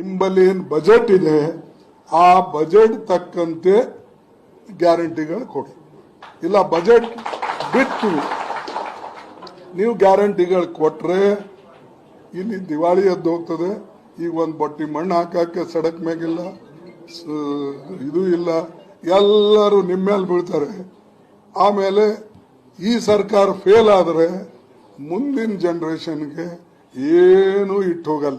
ನಿಮ್ಮಲ್ಲಿ ಏನು ಬಜೆಟ್ ಇದೆ ಆ ಬಜೆಟ್ ತಕ್ಕಂತೆ ಗ್ಯಾರಂಟಿಗಳು ಕೊಡಿ. ಇಲ್ಲ ಬಜೆಟ್ ಬಿಟ್ಟು ನೀವು ಗ್ಯಾರಂಟಿಗಳು ಕೊಟ್ರೆ ಇಲ್ಲಿ ದಿವಾಳಿ ಎದ್ದು ಹೋಗ್ತದೆ. ಈಗ ಒಂದು ಬಟ್ಟಿ ಮಣ್ಣು ಹಾಕಕ್ಕೆ ಸಡಕ್ ಮ್ಯಾಗಿಲ್ಲ, ಇದು ಇಲ್ಲ, ಎಲ್ಲರೂ ನಿಮ್ಮ ಮೇಲೆ ಬೀಳ್ತಾರೆ. ಆಮೇಲೆ ಈ ಸರ್ಕಾರ ಫೇಲ್ ಆದರೆ ಮುಂದಿನ ಜನರೇಷನ್ಗೆ ಏನು ಇಟ್ಟು ಹೋಗಲ್ಲ.